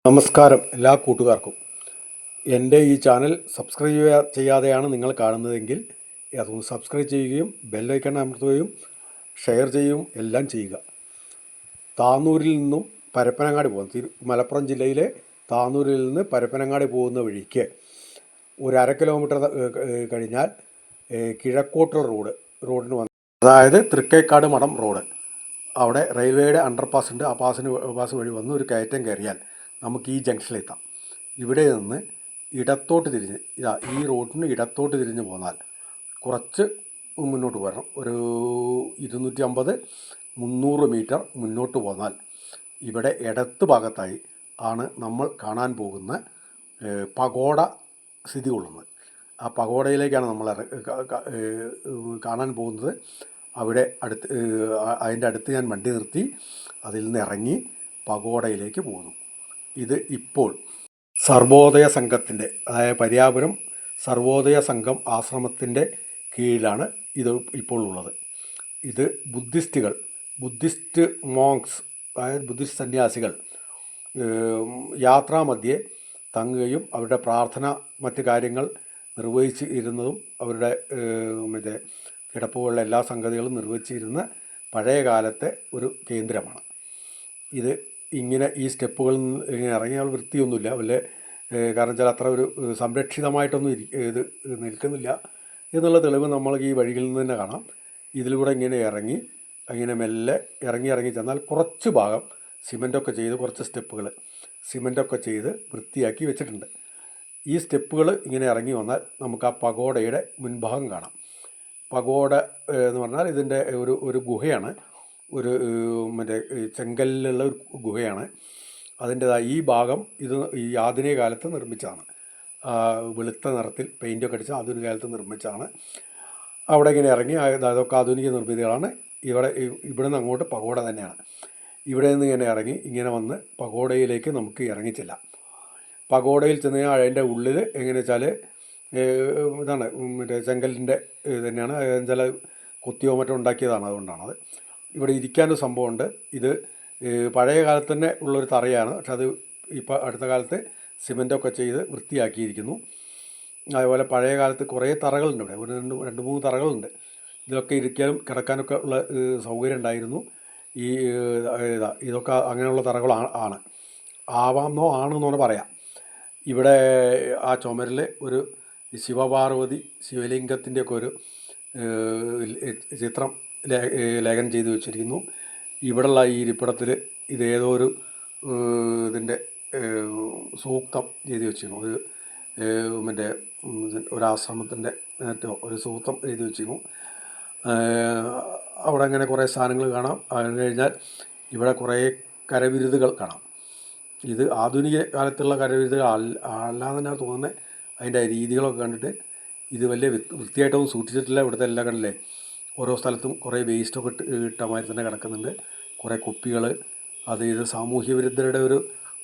നമസ്കാരം എല്ലാ കൂട്ടുകാർക്കും. എൻ്റെ ഈ ചാനൽ സബ്സ്ക്രൈബ് ചെയ്യാതെയാണ് നിങ്ങൾ കാണുന്നതെങ്കിൽ അതൊന്ന് സബ്സ്ക്രൈബ് ചെയ്യുകയും ബെല്ലൈക്കൺ അമർത്തുകയും ഷെയർ ചെയ്യുകയും എല്ലാം ചെയ്യുക. താന്നൂരിൽ നിന്നും പരപ്പനങ്ങാടി പോകുന്ന മലപ്പുറം ജില്ലയിലെ താന്നൂരിൽ നിന്ന് പരപ്പനങ്ങാടി പോകുന്ന വഴിക്ക് ഒരു 1/2 കിലോമീറ്റർ കഴിഞ്ഞാൽ കിഴക്കോട്ടുള്ള റോഡിന് വന്ന്, അതായത് തൃക്കേക്കാട് മഠം റോഡ്, അവിടെ റെയിൽവേയുടെ അണ്ടർപാസ് ഉണ്ട്. ആ പാസ് വഴി വന്ന് ഒരു കയറ്റം കയറിയാൽ നമുക്ക് ഈ ജംഗ്ഷനിലെത്താം. ഇവിടെ നിന്ന് ഇടത്തോട്ട് തിരിഞ്ഞ് ഈ റോഡിന് ഇടത്തോട്ട് തിരിഞ്ഞ് പോന്നാൽ കുറച്ച് മുന്നോട്ട് പോരണം. ഒരു 250-300 മീറ്റർ മുന്നോട്ട് പോന്നാൽ ഇവിടെ ഇടത്ത് ഭാഗത്തായി ആണ് നമ്മൾ കാണാൻ പോകുന്ന പഗോഡ സ്ഥിതി കൊള്ളുന്നത്. ആ പഗോഡയിലേക്കാണ് നമ്മൾ കാണാൻ പോകുന്നത്. അവിടെ അതിൻ്റെ അടുത്ത് ഞാൻ വണ്ടി നിർത്തി അതിൽ നിന്ന് ഇറങ്ങി പഗോഡയിലേക്ക് പോകുന്നു. ഇത് ഇപ്പോൾ സർവോദയ സംഘത്തിൻ്റെ, അതായത് പരിയാപുരം സർവോദയ സംഘം ആശ്രമത്തിൻ്റെ കീഴിലാണ് ഇത് ഇപ്പോൾ ഉള്ളത്. ഇത് ബുദ്ധിസ്റ്റ് മോങ്ക്സ്, അതായത് ബുദ്ധിസ്റ്റ് സന്യാസികൾ യാത്രാമധ്യേ തങ്ങുകയും അവരുടെ പ്രാർത്ഥന മറ്റ് കാര്യങ്ങൾ നിർവഹിച്ച് ഇരുന്നതും അവരുടെ കിടപ്പുകളുടെ എല്ലാ സംഗതികളും നിർവഹിച്ചിരുന്ന പഴയ കാലത്തെ ഒരു കേന്ദ്രമാണ്. ഇത് ഇങ്ങനെ ഈ സ്റ്റെപ്പുകളിൽ നിന്ന് ഇങ്ങനെ ഇറങ്ങിയാൽ വൃത്തിയൊന്നുമില്ല, കാരണം വെച്ചാൽ അത്ര ഒരു സംരക്ഷിതമായിട്ടൊന്നും ഇത് നിൽക്കുന്നില്ല എന്നുള്ള തെളിവ് നമ്മൾക്ക് ഈ വഴികളിൽ നിന്ന് തന്നെ കാണാം. ഇതിലൂടെ ഇങ്ങനെ ഇറങ്ങി അങ്ങനെ മെല്ലെ ഇറങ്ങി ചെന്നാൽ കുറച്ച് ഭാഗം സിമൻറ്റൊക്കെ ചെയ്ത്, കുറച്ച് സ്റ്റെപ്പുകൾ സിമൻറ്റൊക്കെ ചെയ്ത് വൃത്തിയാക്കി വെച്ചിട്ടുണ്ട്. ഈ സ്റ്റെപ്പുകൾ ഇങ്ങനെ ഇറങ്ങി വന്നാൽ നമുക്ക് ആ പഗോഡയുടെ മുൻഭാഗം കാണാം. പഗോഡ എന്ന് പറഞ്ഞാൽ ഇതിൻ്റെ ഒരു ഗുഹയാണ്, ഒരു ചെങ്കല്ലിലുള്ള ഒരു ഗുഹയാണ്. അതിൻ്റെതായ ഈ ഭാഗം ഈ ആധുനിക കാലത്ത് നിർമ്മിച്ചതാണ്. വെളുത്ത നിറത്തിൽ പെയിൻറ്റൊക്കെ അടിച്ച് ആധുനിക കാലത്ത് നിർമ്മിച്ചാണ്. അവിടെ ഇങ്ങനെ ഇറങ്ങി അതൊക്കെ ആധുനിക നിർമ്മിതികളാണ്. ഇവിടെ നിന്ന് അങ്ങോട്ട് പഗോഡ തന്നെയാണ്. ഇവിടെ നിന്ന് ഇങ്ങനെ ഇറങ്ങി ഇങ്ങനെ വന്ന് പഗോഡയിലേക്ക് നമുക്ക് ഇറങ്ങിച്ചില്ല. പഗോഡയിൽ ചെന്ന് കഴിഞ്ഞാൽ അതിൻ്റെ ഉള്ളിൽ എങ്ങനെ വെച്ചാൽ ഇതാണ് ചെങ്കല്ലിൻ്റെ തന്നെയാണ്. വെച്ചാൽ കുത്തിയോ മറ്റോ ഉണ്ടാക്കിയതാണ്, അതുകൊണ്ടാണത്. ഇവിടെ ഇരിക്കാനൊരു സംഭവമുണ്ട്. ഇത് പഴയ കാലത്ത് തന്നെ ഉള്ളൊരു തറയാണ്, പക്ഷെ അത് ഇപ്പോൾ അടുത്ത കാലത്ത് സിമൻറ്റൊക്കെ ചെയ്ത് വൃത്തിയാക്കിയിരിക്കുന്നു. അതുപോലെ പഴയ കാലത്ത് കുറേ തറകളുണ്ട്, ഇവിടെ ഒരു 2-3 തറകളുണ്ട്. ഇതൊക്കെ ഇരിക്കാനും കിടക്കാനൊക്കെ ഉള്ള സൗകര്യം ഉണ്ടായിരുന്നു. ഇതൊക്കെ അങ്ങനെയുള്ള തറകളാണ്, ആണെന്നോ പറയാം. ഇവിടെ ആ ചുമരിൽ ഒരു ശിവപാർവതി ശിവലിംഗത്തിൻ്റെയൊക്കെ ഒരു ചിത്രം ലേഖനം ചെയ്ത് വെച്ചിരിക്കുന്നു. ഇവിടെയുള്ള ഈ ഇരിപ്പിടത്തിൽ ഇതേതോ ഒരു ഇതിൻ്റെ സൂക്തം എഴുതി വെച്ചിരുന്നു. ഒരാശ്രമത്തിൻ്റെ ഒരു സൂക്തം എഴുതി വെച്ചിരുന്നു. അവിടെ അങ്ങനെ കുറേ സാധനങ്ങൾ കാണാം. അത് കഴിഞ്ഞാൽ ഇവിടെ കുറേ കരവിരുതുകൾ കാണാം. ഇത് ആധുനിക കാലത്തുള്ള കരവിരുതുകൾ അല്ലാന്ന് തന്നെയാണ് തോന്നുന്നത്. അതിൻ്റെ രീതികളൊക്കെ കണ്ടിട്ട് ഇത് വലിയ വൃത്തിയായിട്ടൊന്നും സൂക്ഷിച്ചിട്ടില്ല. ഇവിടുത്തെ എല്ലാം കണ്ടില്ലേ, ഓരോ സ്ഥലത്തും കുറേ വേസ്റ്റൊക്കെ ഇട്ട മാതിരി തന്നെ കിടക്കുന്നുണ്ട്. കുറേ കുപ്പികൾ, ഇത് സാമൂഹ്യ വിരുദ്ധരുടെ ഒരു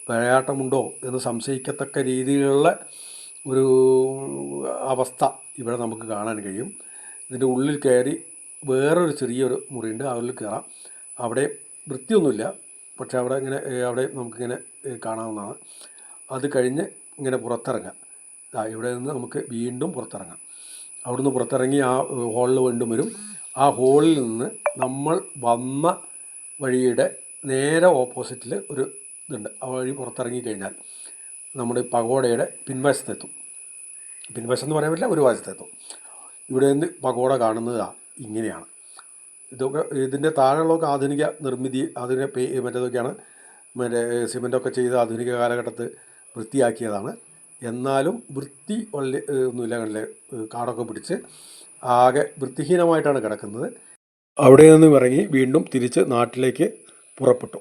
വിളയാട്ടമുണ്ടോ എന്ന് സംശയിക്കത്തക്ക രീതിയിലുള്ള ഒരു അവസ്ഥ ഇവിടെ നമുക്ക് കാണാൻ കഴിയും. ഇതിൻ്റെ ഉള്ളിൽ കയറി വേറൊരു ചെറിയൊരു മുറിയുണ്ട്, അതിൽ കയറാം. അവിടെ വൃത്തിയൊന്നുമില്ല, പക്ഷേ അവിടെ നമുക്കിങ്ങനെ കാണാവുന്നതാണ്. അത് കഴിഞ്ഞ് ഇങ്ങനെ പുറത്തിറങ്ങാം. ഇവിടെ നിന്ന് നമുക്ക് വീണ്ടും പുറത്തിറങ്ങാം. അവിടുന്ന് പുറത്തിറങ്ങി ആ ഹോളിൽ വീണ്ടും വരും. ആ ഹോളിൽ നിന്ന് നമ്മൾ വന്ന വഴിയുടെ നേരെ ഓപ്പോസിറ്റിൽ ഒരു ഇതുണ്ട്. ആ വഴി പുറത്തിറങ്ങി കഴിഞ്ഞാൽ നമ്മുടെ പഗോഡയുടെ പിൻവശത്തെത്തും. പിൻവശം എന്ന് പറയാൻ പറ്റില്ല, ഒരു വശത്തെത്തും. ഇവിടെ നിന്ന് പഗോഡ കാണുന്നത് ഇങ്ങനെയാണ്. ഇതിൻ്റെ താഴെയുള്ളതൊക്കെ ആധുനിക നിർമ്മിതി, മറ്റേതൊക്കെയാണ് സിമൻറ്റൊക്കെ ചെയ്ത് ആധുനിക കാലഘട്ടത്തിൽ വൃത്തിയാക്കിയതാണ്. എന്നാലും വൃത്തി ഒന്നുമില്ല, കണ്ടില്ലേ, കാടൊക്കെ പിടിച്ച് ആകെ വൃത്തിഹീനമായിട്ടാണ് കിടക്കുന്നത്. അവിടെ നിന്നും ഇറങ്ങി വീണ്ടും തിരിച്ച് നാട്ടിലേക്ക് പുറപ്പെട്ടു.